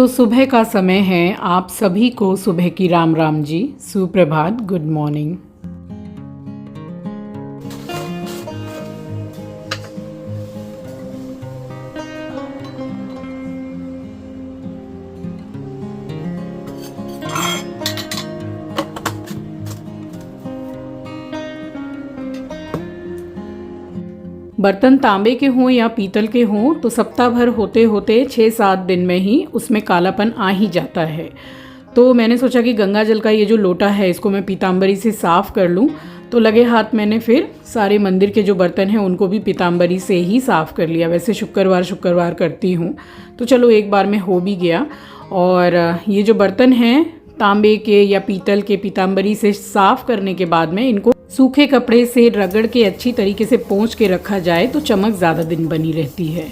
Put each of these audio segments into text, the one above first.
सुबह का समय है। आप सभी को सुबह की राम राम जी, सुप्रभात, गुड मॉर्निंग। बर्तन तांबे के हों या पीतल के हों तो सप्ताह भर होते होते 6-7 दिन में ही उसमें कालापन आ ही जाता है। तो मैंने सोचा कि गंगा जल का ये जो लोटा है इसको मैं पीताम्बरी से साफ़ कर लूँ। तो लगे हाथ मैंने फिर सारे मंदिर के जो बर्तन हैं उनको भी पीताम्बरी से ही साफ़ कर लिया। वैसे शुक्रवार करती हूँ, तो चलो एक बार में हो भी गया। और ये जो बर्तन हैं तांबे के या पीतल के, पीताम्बरी से साफ़ करने के बाद में इनको सूखे कपड़े से रगड़ के अच्छी तरीके से पोंछ के रखा जाए तो चमक ज़्यादा दिन बनी रहती है।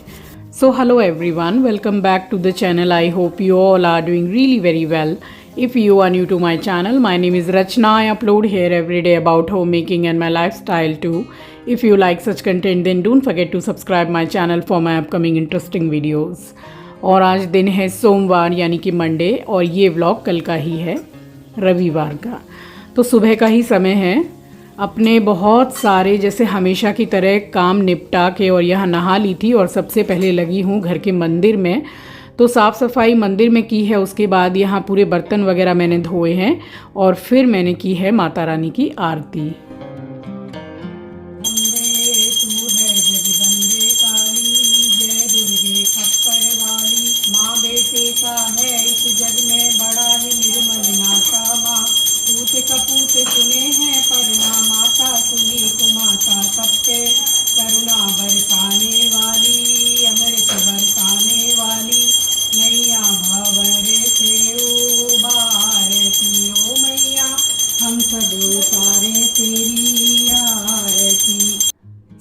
So hello everyone, welcome back to the channel. I hope you all are doing really very well. If you are new to my channel, my name is Rachna. I upload here every day about homemaking and my lifestyle too. If you like such content, then don't forget to subscribe my channel for my upcoming interesting videos. और आज दिन है सोमवार यानी कि Monday, और ये vlog कल का ही है, रविवार का। तो सुबह का ही समय है। अपने बहुत सारे जैसे हमेशा की तरह काम निपटा के और यहाँ नहा ली थी और सबसे पहले लगी हूँ घर के मंदिर में। तो साफ़ सफाई मंदिर में की है, उसके बाद यहाँ पूरे बर्तन वगैरह मैंने धोए हैं और फिर मैंने की है माता रानी की आरती।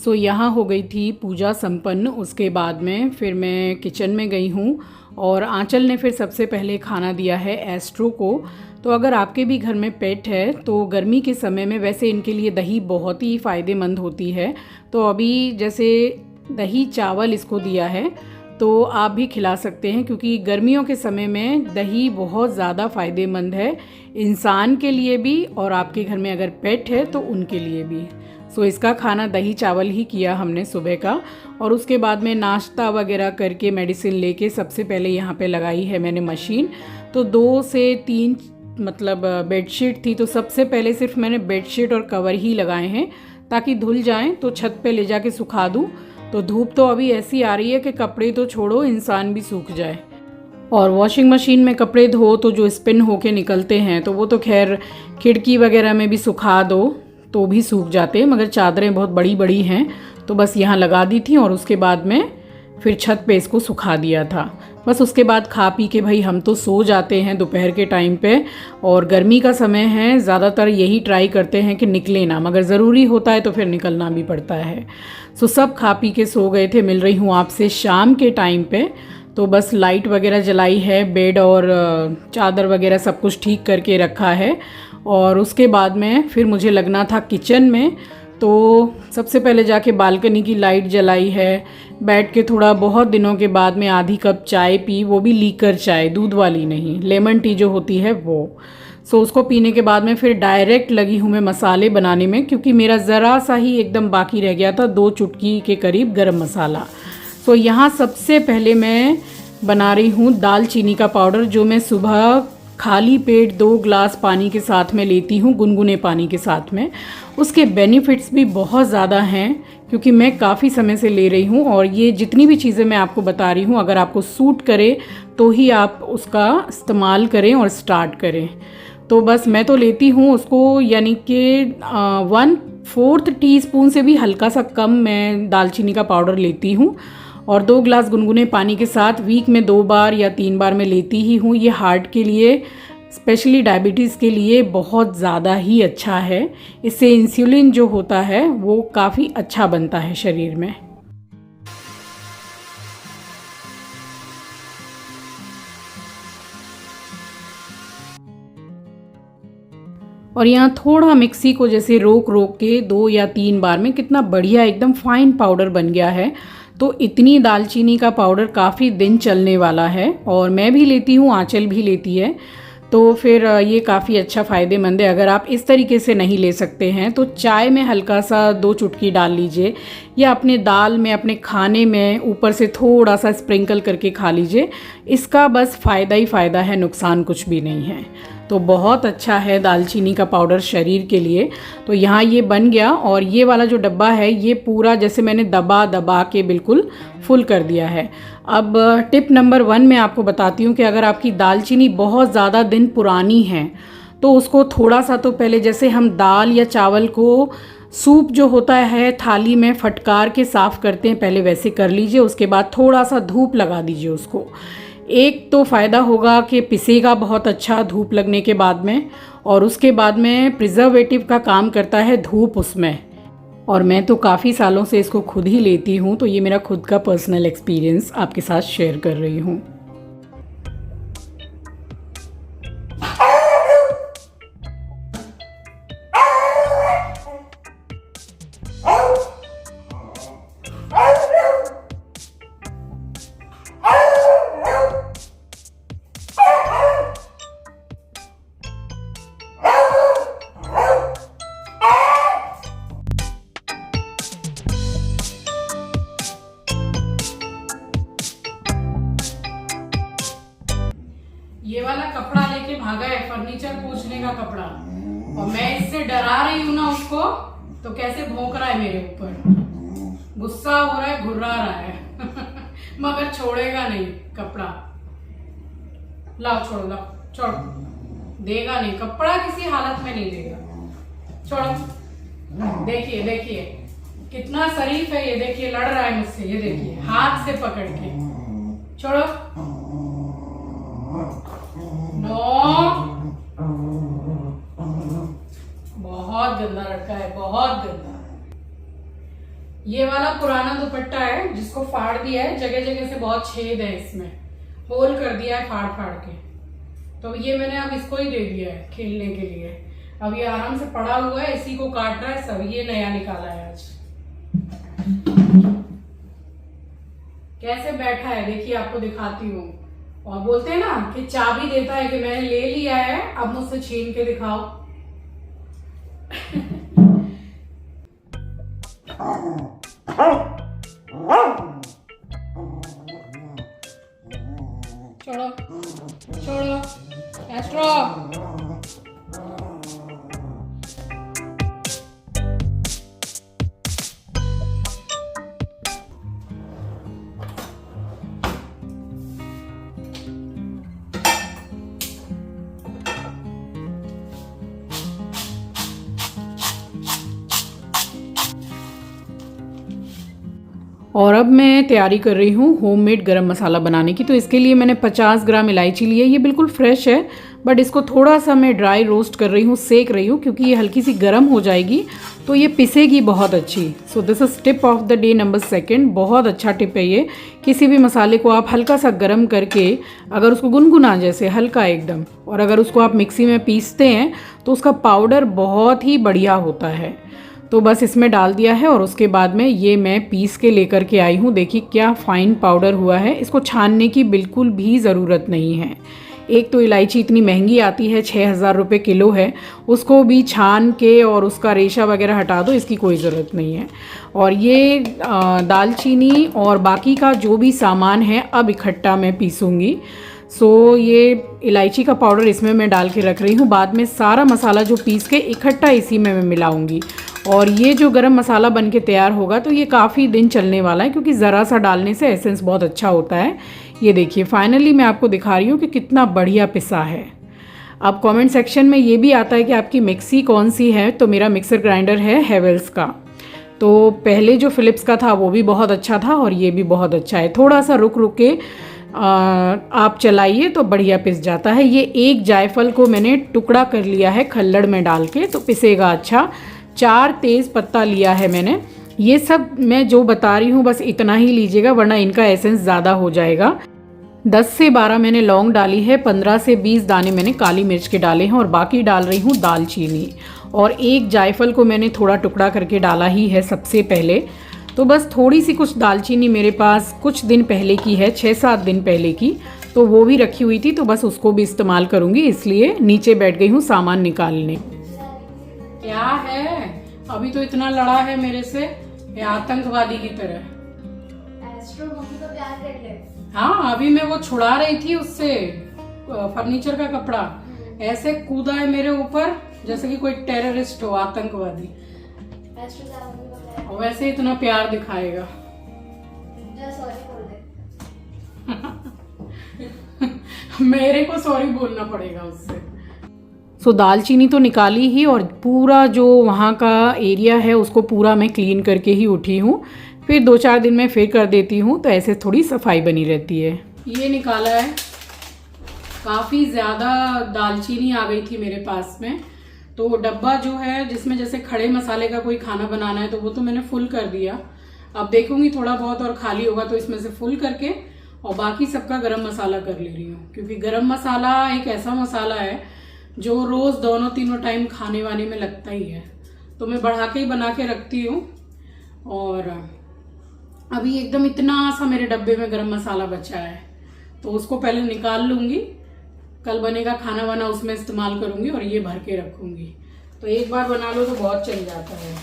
तो यहाँ हो गई थी पूजा संपन्न। उसके बाद में फिर मैं किचन में गई हूँ और आंचल ने फिर सबसे पहले खाना दिया है एस्ट्रो को। तो अगर आपके भी घर में पेट है तो गर्मी के समय में वैसे इनके लिए दही बहुत ही फ़ायदेमंद होती है। तो अभी जैसे दही चावल इसको दिया है तो आप भी खिला सकते हैं, क्योंकि गर्मियों के समय में दही बहुत ज़्यादा फ़ायदेमंद है इंसान के लिए भी, और आपके घर में अगर पेट है तो उनके लिए भी। सो इसका खाना दही चावल ही किया हमने सुबह का। और उसके बाद में नाश्ता वगैरह करके मेडिसिन लेके सबसे पहले यहाँ पे लगाई है मैंने मशीन। तो 2 से 3 मतलब बेडशीट थी, तो सबसे पहले सिर्फ मैंने बेडशीट और कवर ही लगाए हैं ताकि धुल जाएं तो छत पे ले जाके सुखा दूँ। तो धूप तो अभी ऐसी आ रही है कि कपड़े तो छोड़ो, इंसान भी सूख जाए। और वॉशिंग मशीन में कपड़े धो तो जो स्पिन होके निकलते हैं तो वो तो खैर खिड़की वगैरह में भी सुखा दो तो भी सूख जाते हैं, मगर चादरें बहुत बड़ी बड़ी हैं तो बस यहाँ लगा दी थी और उसके बाद में फिर छत पे इसको सुखा दिया था। बस उसके बाद खा पी के भाई हम तो सो जाते हैं दोपहर के टाइम पे। और गर्मी का समय है, ज़्यादातर यही ट्राई करते हैं कि निकले ना, मगर ज़रूरी होता है तो फिर निकलना भी पड़ता है। सो सब खा पी के सो गए थे। मिल रही हूँ आपसे शाम के टाइम पे। तो बस लाइट वगैरह जलाई है, बेड और चादर वगैरह सब कुछ ठीक करके रखा है। और उसके बाद में फिर मुझे लगना था किचन में, तो सबसे पहले जाके बालकनी की लाइट जलाई है। बैठ के थोड़ा बहुत दिनों के बाद में आधी कप चाय पी, वो भी लीकर चाय, दूध वाली नहीं, लेमन टी जो होती है वो। सो उसको पीने के बाद में फिर डायरेक्ट लगी हूँ मैं मसाले बनाने में, क्योंकि मेरा ज़रा सा ही एकदम बाकी रह गया था, 2 चुटकी के करीब गरम मसाला। सो यहाँ सबसे पहले मैं बना रही हूँ दालचीनी का पाउडर, जो मैं सुबह खाली पेट 2 ग्लास पानी के साथ में लेती हूँ, गुनगुने पानी के साथ में। उसके बेनिफिट्स भी बहुत ज़्यादा हैं, क्योंकि मैं काफ़ी समय से ले रही हूँ। और ये जितनी भी चीज़ें मैं आपको बता रही हूँ, अगर आपको सूट करे तो ही आप उसका इस्तेमाल करें और स्टार्ट करें। तो बस मैं तो लेती हूँ उसको, यानी कि 1/4 टीस्पून से भी हल्का सा कम मैं दालचीनी का पाउडर लेती हूँ। और 2 ग्लास गुनगुने पानी के साथ वीक में 2 बार या 3 बार मैं लेती ही हूँ। ये हार्ट के लिए, स्पेशली डायबिटीज़ के लिए बहुत ज़्यादा ही अच्छा है। इससे इंसुलिन जो होता है वो काफ़ी अच्छा बनता है शरीर में। और यहाँ थोड़ा मिक्सी को जैसे रोक रोक के 2 या 3 बार में कितना बढ़िया एकदम फाइन पाउडर बन गया है। तो इतनी दालचीनी का पाउडर काफ़ी दिन चलने वाला है, और मैं भी लेती हूँ, आंचल भी लेती है, तो फिर ये काफ़ी अच्छा फ़ायदेमंद है। अगर आप इस तरीके से नहीं ले सकते हैं तो चाय में हल्का सा 2 चुटकी डाल लीजिए, या अपने दाल में, अपने खाने में ऊपर से थोड़ा सा स्प्रिंकल करके खा लीजिए। इसका बस फ़ायदा ही फ़ायदा है, नुकसान कुछ भी नहीं है। तो बहुत अच्छा है दालचीनी का पाउडर शरीर के लिए। तो यहाँ ये बन गया, और ये वाला जो डब्बा है ये पूरा जैसे मैंने दबा दबा के बिल्कुल फुल कर दिया है। अब टिप नंबर 1 मैं आपको बताती हूँ कि अगर आपकी दालचीनी बहुत ज़्यादा दिन पुरानी है तो उसको थोड़ा सा, तो पहले जैसे हम दाल या चावल को सूप जो होता है थाली में फटकार के साफ़ करते हैं, पहले वैसे कर लीजिए। उसके बाद थोड़ा सा धूप लगा दीजिए उसको। एक तो फ़ायदा होगा कि पिसेगा बहुत अच्छा धूप लगने के बाद में, और उसके बाद में प्रिजर्वेटिव का काम करता है धूप उसमें। और मैं तो काफ़ी सालों से इसको खुद ही लेती हूँ, तो ये मेरा खुद का पर्सनल एक्सपीरियंस आपके साथ शेयर कर रही हूँ। ये वाला कपड़ा लेके भागा है, फर्नीचर पोंछने का कपड़ा, और मैं इससे डरा रही हूँ ना उसको, तो कैसे भौंक रहा है मेरे ऊपर, गुस्सा हो रहा है, घुर्रा रहा है मगर छोड़ेगा नहीं कपड़ा। लाओ, छोड़ो, लाओ, छोड़ो, देगा नहीं, कपड़ा किसी हालत में नहीं देगा, छोड़ो। देखिए देखिए कितना शरीफ है ये, देखिए लड़ रहा है मुझसे, ये देखिए हाथ से पकड़ के, छोड़ो। नो, बहुत गंदा लड़का है, बहुत गंदा। ये वाला पुराना दुपट्टा है जिसको फाड़ दिया है, जगह जगह से बहुत छेद है, इसमें होल कर दिया है फाड़ फाड़ के, तो ये मैंने अब इसको ही दे दिया है खेलने के लिए। अब ये आराम से पड़ा हुआ है, इसी को काट रहा है सब। ये नया निकाला है आज, कैसे बैठा है देखिए, आपको दिखाती हूँ। और बोलते हैं ना कि चाबी देता है कि मैंने ले लिया है, अब मुझसे छीन के दिखाओ छोड़ो, छोड़ो एस्ट्रो। और अब मैं तैयारी कर रही हूँ होममेड गरम मसाला बनाने की। तो इसके लिए मैंने 50 ग्राम इलायची ली है, ये बिल्कुल फ्रेश है, बट इसको थोड़ा सा मैं ड्राई रोस्ट कर रही हूँ, सेक रही हूँ, क्योंकि ये हल्की सी गर्म हो जाएगी तो ये पिसेगी बहुत अच्छी। So this is tip of the day number 2। बहुत अच्छा टिप है ये। किसी भी मसाले को आप हल्का सा गर्म करके, अगर उसको गुनगुना जैसे हल्का एकदम, और अगर उसको आप मिक्सी में पीसते हैं तो उसका पाउडर बहुत ही बढ़िया होता है। तो बस इसमें डाल दिया है, और उसके बाद में ये मैं पीस के लेकर के आई हूँ। देखिए क्या फ़ाइन पाउडर हुआ है। इसको छानने की बिल्कुल भी ज़रूरत नहीं है। एक तो इलायची इतनी महंगी आती है, 6000 रुपये किलो है, उसको भी छान के और उसका रेशा वगैरह हटा दो, इसकी कोई ज़रूरत नहीं है। और ये दालचीनी और बाकी का जो भी सामान है अब इकट्ठा मैं पीसूँगी। सो ये इलायची का पाउडर इसमें मैं डाल के रख रही हूँ, बाद में सारा मसाला जो पीस के इकट्ठा इसी में मैं मिलाऊंगी। और ये जो गरम मसाला बन के तैयार होगा तो ये काफ़ी दिन चलने वाला है, क्योंकि ज़रा सा डालने से एसेंस बहुत अच्छा होता है। ये देखिए फाइनली मैं आपको दिखा रही हूँ कि कितना बढ़िया पिसा है। अब कमेंट सेक्शन में ये भी आता है कि आपकी मिक्सी कौन सी है, तो मेरा मिक्सर ग्राइंडर है हेवेल्स का। तो पहले जो फ़िलिप्स का था वो भी बहुत अच्छा था, और ये भी बहुत अच्छा है। थोड़ा सा रुक रुक के आप चलाइए तो बढ़िया पिस जाता है। ये एक जायफल को मैंने टुकड़ा कर लिया है खल्लड़ में डाल के, तो पिसेगा अच्छा। 4 तेज़ पत्ता लिया है मैंने। ये सब मैं जो बता रही हूँ बस इतना ही लीजिएगा, वरना इनका एसेंस ज़्यादा हो जाएगा। 10 से 12 मैंने लौंग डाली है, 15 से 20 दाने मैंने काली मिर्च के डाले हैं, और बाकी डाल रही हूँ दालचीनी। और एक जायफल को मैंने थोड़ा टुकड़ा करके डाला ही है सबसे पहले। तो बस थोड़ी सी कुछ दालचीनी मेरे पास कुछ दिन पहले की है, 6-7 दिन पहले की, तो वो भी रखी हुई थी, तो बस उसको भी इस्तेमाल करूँगी, इसलिए नीचे बैठ गई हूँ सामान निकालने। क्या है, अभी तो इतना लड़ा है मेरे से, ये आतंकवादी की तरह। एस्ट्रो मम्मी को प्यार कर ले। हाँ, अभी मैं वो छुड़ा रही थी उससे फर्नीचर का कपड़ा, ऐसे कूदा है मेरे ऊपर जैसे कि कोई टेररिस्ट हो, आतंकवादी। एस्ट्रो जा मम्मी को प्यार। और वैसे इतना प्यार दिखाएगा। जा सॉरी बोल दे। मेरे को सॉरी बोलना पड़ेगा उससे। सो दालचीनी तो निकाली ही, और पूरा जो वहाँ का एरिया है उसको पूरा मैं क्लीन करके ही उठी हूँ। फिर 2-4 दिन में फिर कर देती हूँ, तो ऐसे थोड़ी सफाई बनी रहती है। ये निकाला है, काफ़ी ज़्यादा दालचीनी आ गई थी मेरे पास में, तो डब्बा जो है जिसमें जैसे खड़े मसाले का कोई खाना बनाना है तो वो तो मैंने फुल कर दिया। अब देखूंगी थोड़ा बहुत और खाली होगा तो इसमें से फुल करके और बाकी सबका गरम मसाला कर ले रही हूँ, क्योंकि गरम मसाला एक ऐसा मसाला है जो रोज़ दोनों तीनों टाइम खाने वाने में लगता ही है, तो मैं बढ़ा के ही बना के रखती हूँ। और अभी एकदम इतना सा मेरे डब्बे में गरम मसाला बचा है, तो उसको पहले निकाल लूँगी, कल बनेगा खाना वाना उसमें इस्तेमाल करूँगी, और ये भर के रखूँगी। तो एक बार बना लो तो बहुत चल जाता है।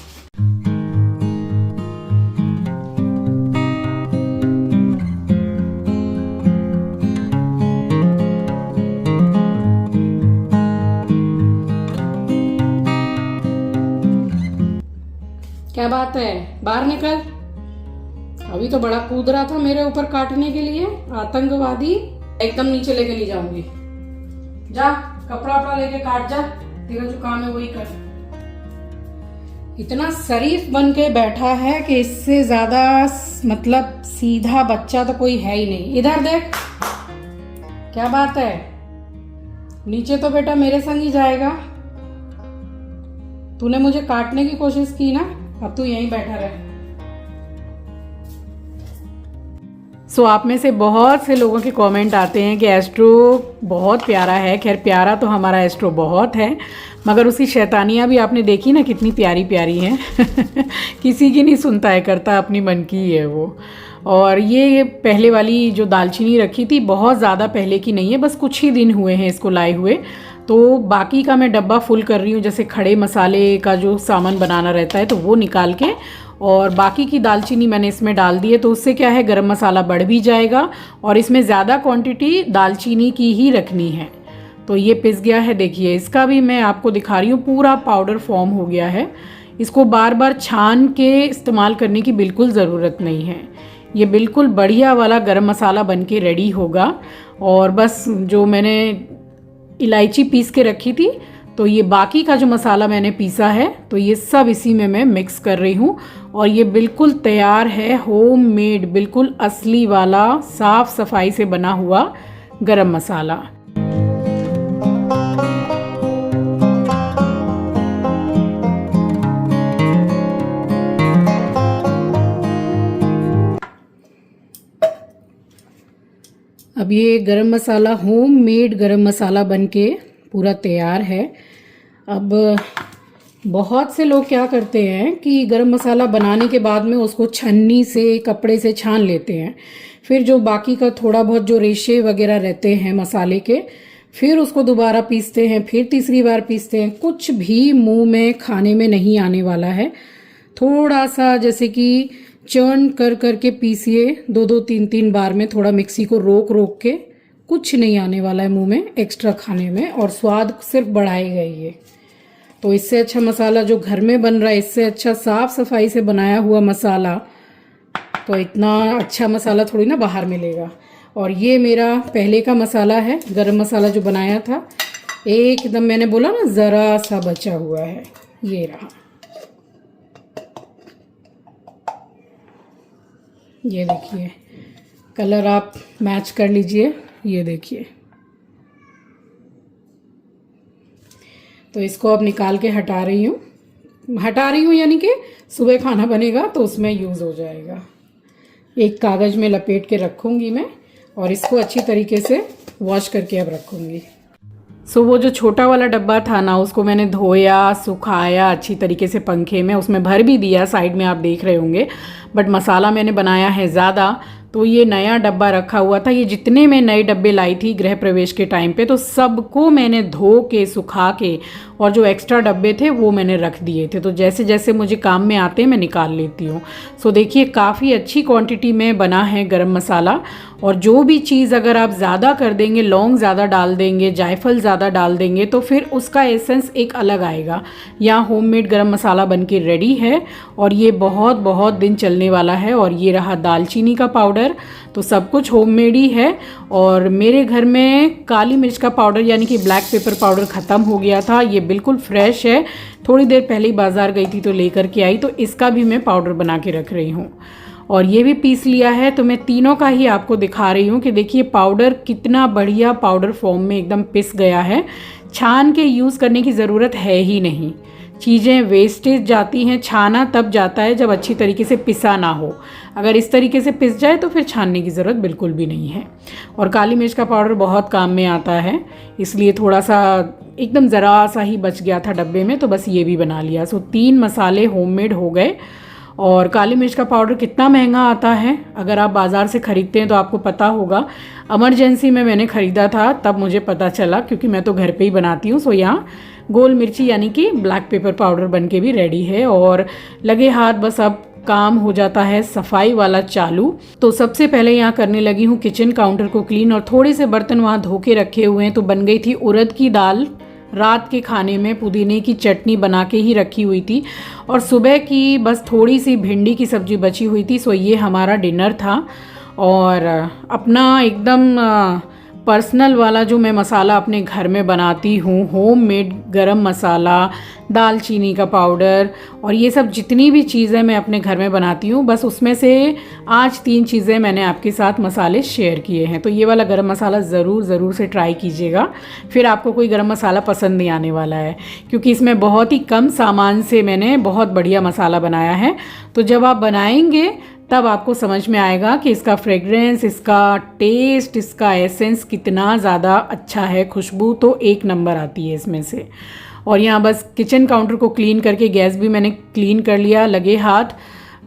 क्या बात है, बाहर निकल, अभी तो बड़ा कूद रहा था मेरे ऊपर काटने के लिए, आतंकवादी। एकदम नीचे लेके ले जाऊंगी, जा कपड़ा वपड़ा लेके काट जा, तेरा जो काम है वही कर। इतना शरीफ बन के बैठा है कि इससे ज्यादा मतलब सीधा बच्चा तो कोई है ही नहीं। इधर देख, क्या बात है, नीचे तो बेटा मेरे संग ही जाएगा। तूने मुझे काटने की कोशिश की ना, अब तू यहीं बैठा रहे। सो आप में से बहुत से लोगों के कमेंट आते हैं कि एस्ट्रो बहुत प्यारा है। खैर प्यारा तो हमारा एस्ट्रो बहुत है, मगर उसकी शैतानियाँ भी आपने देखी ना, कितनी प्यारी प्यारी हैं। किसी की नहीं सुनता है, करता अपनी मन की है वो। और ये पहले वाली जो दालचीनी रखी थी बहुत ज़्यादा पहले की नहीं है, बस कुछ ही दिन हुए हैं इसको लाए हुए, तो बाकी का मैं डब्बा फुल कर रही हूँ। जैसे खड़े मसाले का जो सामान बनाना रहता है तो वो निकाल के, और बाकी की दालचीनी मैंने इसमें डाल दी है, तो उससे क्या है गरम मसाला बढ़ भी जाएगा, और इसमें ज़्यादा क्वांटिटी दालचीनी की ही रखनी है। तो ये पिस गया है, देखिए इसका भी मैं आपको दिखा रही हूँ, पूरा पाउडर फॉर्म हो गया है। इसको बार बार छान के इस्तेमाल करने की बिल्कुल ज़रूरत नहीं है, ये बिल्कुल बढ़िया वाला गरम मसाला बन के रेडी होगा। और बस जो मैंने इलायची पीस के रखी थी, तो ये बाकी का जो मसाला मैंने पीसा है तो ये सब इसी में मैं मिक्स कर रही हूँ, और ये बिल्कुल तैयार है, होममेड बिल्कुल असली वाला साफ सफाई से बना हुआ गरम मसाला। अब ये गरम मसाला होममेड गरम मसाला बनके पूरा तैयार है। अब बहुत से लोग क्या करते हैं कि गरम मसाला बनाने के बाद में उसको छन्नी से कपड़े से छान लेते हैं, फिर जो बाकी का थोड़ा बहुत जो रेशे वगैरह रहते हैं मसाले के, फिर उसको दोबारा पीसते हैं, फिर तीसरी बार पीसते हैं। कुछ भी मुंह में खाने में नहीं आने वाला है। थोड़ा सा जैसे कि चर्न कर करके पीसिए 2-2, 3-3 बार में, थोड़ा मिक्सी को रोक रोक के, कुछ नहीं आने वाला है मुंह में एक्स्ट्रा खाने में, और स्वाद सिर्फ बढ़ाएगा ये। तो इससे अच्छा मसाला जो घर में बन रहा है, इससे अच्छा साफ सफाई से बनाया हुआ मसाला, तो इतना अच्छा मसाला थोड़ी ना बाहर मिलेगा। और ये मेरा पहले का मसाला है, गरम मसाला जो बनाया था, एकदम मैंने बोला ना ज़रा सा बचा हुआ है, ये रहा। ये देखिए कलर आप मैच कर लीजिए, ये देखिए। तो इसको अब निकाल के हटा रही हूँ यानी कि सुबह खाना बनेगा तो उसमें यूज़ हो जाएगा। एक कागज़ में लपेट के रखूँगी मैं, और इसको अच्छी तरीके से वॉश करके अब रखूँगी। सो वो जो छोटा वाला डब्बा था ना, उसको मैंने धोया, सुखाया अच्छी तरीके से पंखे में, उसमें भर भी दिया, साइड में आप देख रहे होंगे। बट मसाला मैंने बनाया है ज़्यादा, तो ये नया डब्बा रखा हुआ था। ये जितने मैं नए डब्बे लाई थी गृह प्रवेश के टाइम पे, तो सबको मैंने धो के सुखा के, और जो एक्स्ट्रा डब्बे थे वो मैंने रख दिए थे। तो जैसे जैसे मुझे काम में आते हैं मैं निकाल लेती हूँ। सो देखिए काफ़ी अच्छी क्वांटिटी में बना है गरम मसाला। और जो भी चीज़ अगर आप ज़्यादा कर देंगे, लौंग ज़्यादा डाल देंगे, जायफल ज़्यादा डाल देंगे, तो फिर उसका एसेंस एक अलग आएगा। यहाँ होममेड गरम मसाला बन के रेडी है और ये बहुत बहुत दिन चलने वाला है। और ये रहा दालचीनी का पाउडर, तो सब कुछ होममेड ही है। और मेरे घर में काली मिर्च का पाउडर यानी कि ब्लैक पेपर पाउडर ख़त्म हो गया था। ये बिल्कुल फ्रेश है, थोड़ी देर पहले ही बाज़ार गई थी तो लेकर के आई, तो इसका भी मैं पाउडर बना के रख रही हूँ। और ये भी पीस लिया है, तो मैं तीनों का ही आपको दिखा रही हूँ कि देखिए पाउडर कितना बढ़िया पाउडर फॉर्म में एकदम पिस गया है। छान के यूज़ करने की ज़रूरत है ही नहीं, चीज़ें वेस्टेज जाती हैं। छाना तब जाता है जब अच्छी तरीके से पिसा ना हो। अगर इस तरीके से पिस जाए तो फिर छानने की ज़रूरत बिल्कुल भी नहीं है। और काली मिर्च का पाउडर बहुत काम में आता है, इसलिए थोड़ा सा एकदम ज़रा सा ही बच गया था डब्बे में, तो बस ये भी बना लिया। सो 3 मसाले होममेड हो गए। और काली मिर्च का पाउडर कितना महंगा आता है, अगर आप बाज़ार से ख़रीदते हैं तो आपको पता होगा। इमरजेंसी में मैंने ख़रीदा था तब मुझे पता चला, क्योंकि मैं तो घर पे ही बनाती हूँ। सो यहाँ गोल मिर्ची यानी कि ब्लैक पेपर पाउडर बन के भी रेडी है। और लगे हाथ बस अब काम हो जाता है सफाई वाला चालू। तो सबसे पहले यहाँ करने लगी हूँ किचन काउंटर को क्लीन। और थोड़े से बर्तन वहाँ धो के रखे हुए हैं। तो बन गई थी उड़द की दाल, रात के खाने में पुदीने की चटनी बना के ही रखी हुई थी। और सुबह की बस थोड़ी सी भिंडी की सब्ज़ी बची हुई थी। सो ये हमारा डिनर था। और अपना एकदम पर्सनल वाला जो मैं मसाला अपने घर में बनाती हूँ, होममेड गरम मसाला, दालचीनी का पाउडर और ये सब जितनी भी चीज़ें मैं अपने घर में बनाती हूँ, बस उसमें से आज 3 चीज़ें मैंने आपके साथ मसाले शेयर किए हैं। तो ये वाला गरम मसाला ज़रूर से ट्राई कीजिएगा, फिर आपको कोई गरम मसाला पसंद नहीं आने वाला है, क्योंकि इसमें बहुत ही कम सामान से मैंने बहुत बढ़िया मसाला बनाया है। तो जब आप बनाएंगे तब आपको समझ में आएगा कि इसका फ्रेग्रेंस, इसका टेस्ट, इसका एसेंस कितना ज़्यादा अच्छा है। खुशबू तो 1 नंबर आती है इसमें से। और यहाँ बस किचन काउंटर को क्लीन करके गैस भी मैंने क्लीन कर लिया लगे हाथ।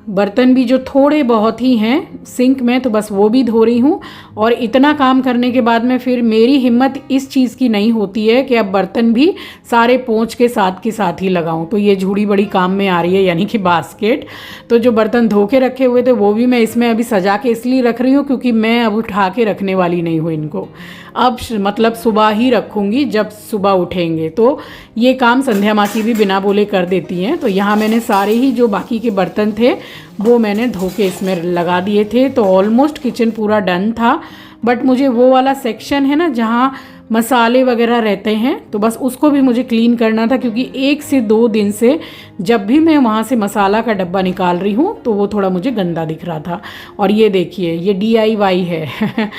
बर्तन भी जो थोड़े बहुत ही हैं सिंक में, तो बस वो भी धो रही हूँ। और इतना काम करने के बाद में फिर मेरी हिम्मत इस चीज़ की नहीं होती है कि अब बर्तन भी सारे पोंछ के साथ ही लगाऊं। तो ये झूड़ी बड़ी काम में आ रही है, यानी कि बास्केट। तो जो बर्तन धो के रखे हुए थे वो भी मैं इसमें अभी सजा के इसलिए रख रही हूँ क्योंकि मैं अब उठा के रखने वाली नहीं हूँ इनको। अब मतलब सुबह ही रखूँगी, जब सुबह उठेंगे। तो ये काम संध्या मासी भी बिना बोले कर देती हैं। तो यहाँ मैंने सारे ही जो बाकी के बर्तन थे वो मैंने धो के इसमें लगा दिए थे। तो ऑलमोस्ट किचन पूरा डन था। बट मुझे वो वाला सेक्शन है ना जहाँ मसाले वगैरह रहते हैं, तो बस उसको भी मुझे क्लीन करना था, क्योंकि 1 से 2 दिन से जब भी मैं वहाँ से मसाला का डब्बा निकाल रही हूँ तो वो थोड़ा मुझे गंदा दिख रहा था। और ये देखिए ये DIY है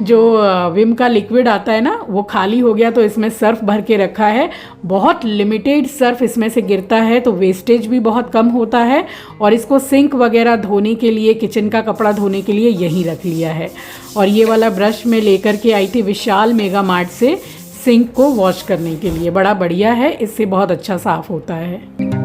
जो विम का लिक्विड आता है ना, वो खाली हो गया तो इसमें सर्फ भर के रखा है। बहुत लिमिटेड सर्फ इसमें से गिरता है, तो वेस्टेज भी बहुत कम होता है। और इसको सिंक वगैरह धोने के लिए, किचन का कपड़ा धोने के लिए यहीं रख लिया है। और ये वाला ब्रश मैं लेकर के आई थी विशाल मेगा मार्ट से सिंक को वॉश करने के लिए। बड़ा बढ़िया है, इससे बहुत अच्छा साफ़ होता है।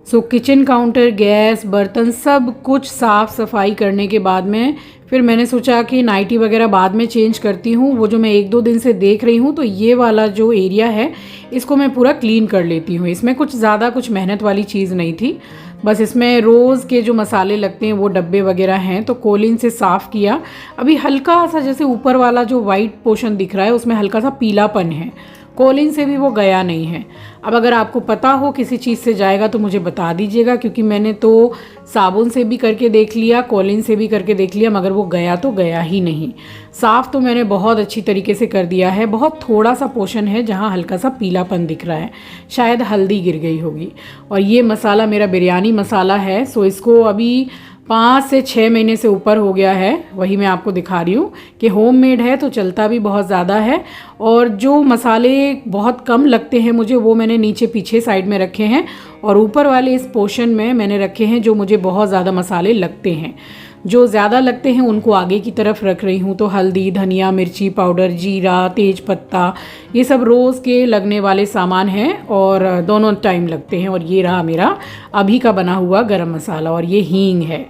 सो किचन काउंटर, गैस, बर्तन सब कुछ साफ़ सफाई करने के बाद में फिर मैंने सोचा कि नाइटी वगैरह बाद में चेंज करती हूँ। वो जो मैं 1-2 दिन से देख रही हूँ, तो ये वाला जो एरिया है इसको मैं पूरा क्लीन कर लेती हूँ। इसमें कुछ ज़्यादा कुछ मेहनत वाली चीज़ नहीं थी। बस इसमें रोज़ के जो मसाले लगते हैं वो डब्बे वगैरह हैं, तो कोलिन से साफ़ किया। अभी हल्का सा जैसे ऊपर वाला जो वाइट पोर्शन दिख रहा है उसमें हल्का सा पीलापन है, कोलिन से भी वो गया नहीं है। अब अगर आपको पता हो किसी चीज़ से जाएगा तो मुझे बता दीजिएगा, क्योंकि मैंने तो साबुन से भी करके देख लिया, कोलिन से भी करके देख लिया, मगर वो गया तो गया ही नहीं। साफ़ तो मैंने बहुत अच्छी तरीके से कर दिया है। बहुत थोड़ा सा पोर्शन है जहाँ हल्का सा पीलापन दिख रहा है, शायद हल्दी गिर गई होगी। और ये मसाला मेरा बिरयानी मसाला है। सो इसको अभी 5 से 6 महीने से ऊपर हो गया है। वही मैं आपको दिखा रही हूँ कि होममेड है तो चलता भी बहुत ज़्यादा है। और जो मसाले बहुत कम लगते हैं मुझे, वो मैंने नीचे पीछे साइड में रखे हैं, और ऊपर वाले इस पोर्शन में मैंने रखे हैं जो मुझे बहुत ज़्यादा मसाले लगते हैं। जो ज़्यादा लगते हैं उनको आगे की तरफ रख रही हूँ। तो हल्दी, धनिया, मिर्ची पाउडर, जीरा, तेज पत्ता, ये सब रोज़ के लगने वाले सामान हैं और दोनों टाइम लगते हैं। और ये रहा मेरा अभी का बना हुआ गरम मसाला, और ये हींग है।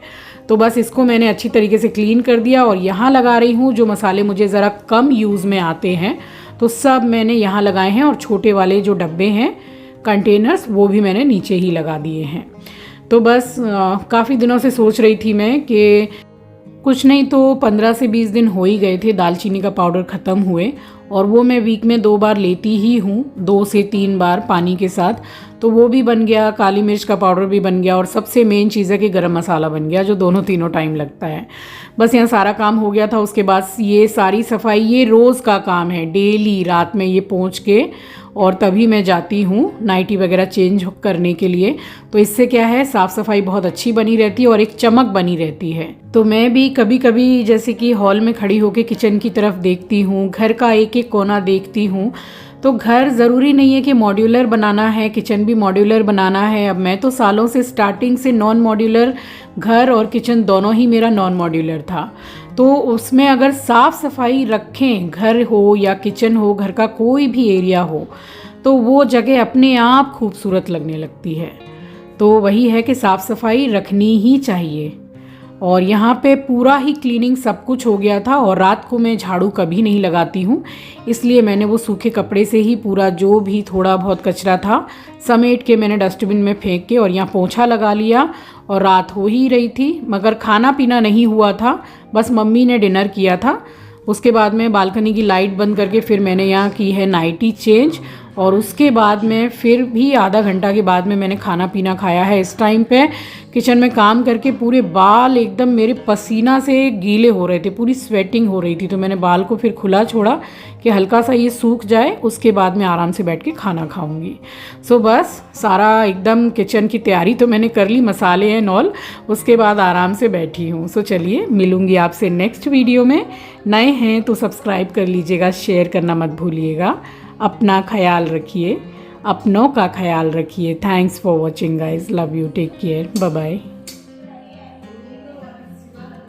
तो बस इसको मैंने अच्छी तरीके से क्लीन कर दिया और यहाँ लगा रही हूँ। जो मसाले मुझे ज़रा कम यूज़ में आते हैं तो सब मैंने यहाँ लगाए हैं, और छोटे वाले जो डब्बे हैं, कंटेनर्स, वो भी मैंने नीचे ही लगा दिए हैं। तो बस काफ़ी दिनों से सोच रही थी मैं कि कुछ नहीं तो 15 से 20 दिन हो ही गए थे दालचीनी का पाउडर ख़त्म हुए, और वो मैं वीक में 2 बार लेती ही हूँ, 2 से 3 बार पानी के साथ। तो वो भी बन गया, काली मिर्च का पाउडर भी बन गया, और सबसे मेन चीज़ है कि गरम मसाला बन गया, जो दोनों तीनों टाइम लगता है। बस यहाँ सारा काम हो गया था। उसके बाद ये सारी सफाई, ये रोज़ का काम है, डेली रात में ये पोंछ के, और तभी मैं जाती हूँ नाइटी वगैरह चेंज करने के लिए। तो इससे क्या है, साफ़ सफाई बहुत अच्छी बनी रहती है और एक चमक बनी रहती है। तो मैं भी कभी कभी जैसे कि हॉल में खड़ी होकर किचन की तरफ देखती हूँ, घर का एक एक कोना देखती हूँ। तो घर ज़रूरी नहीं है कि मॉड्यूलर बनाना है, किचन भी मॉड्यूलर बनाना है। अब मैं तो सालों से स्टार्टिंग से नॉन मॉड्यूलर, घर और किचन दोनों ही मेरा नॉन मॉड्यूलर था। तो उसमें अगर साफ़ सफाई रखें, घर हो या किचन हो, घर का कोई भी एरिया हो, तो वो जगह अपने आप खूबसूरत लगने लगती है। तो वही है कि साफ़ सफाई रखनी ही चाहिए। और यहाँ पे पूरा ही क्लीनिंग सब कुछ हो गया था, और रात को मैं झाड़ू कभी नहीं लगाती हूँ, इसलिए मैंने वो सूखे कपड़े से ही पूरा जो भी थोड़ा बहुत कचरा था समेट के मैंने डस्टबिन में फेंक के और यहाँ पोंछा लगा लिया। और रात हो ही रही थी, मगर खाना पीना नहीं हुआ था, बस मम्मी ने डिनर किया था। उसके बाद में बालकनी की लाइट बंद करके फिर मैंने यहाँ की है नाइटी चेंज, और उसके बाद में फिर भी आधा घंटा के बाद में मैंने खाना पीना खाया है। इस टाइम पे किचन में काम करके पूरे बाल एकदम मेरे पसीना से गीले हो रहे थे, पूरी स्वेटिंग हो रही थी। तो मैंने बाल को फिर खुला छोड़ा कि हल्का सा ये सूख जाए, उसके बाद मैं आराम से बैठ के खाना खाऊंगी। सो बस सारा एकदम किचन की तैयारी तो मैंने कर ली, मसाले एंड ऑल, उसके बाद आराम से बैठी हूँ। सो चलिए मिलूँगी आपसे नेक्स्ट वीडियो में। नए हैं तो सब्सक्राइब कर लीजिएगा, शेयर करना मत भूलिएगा। अपना ख्याल रखिए, अपनों का ख्याल रखिए। Thanks for watching guys, love you, take care, bye bye.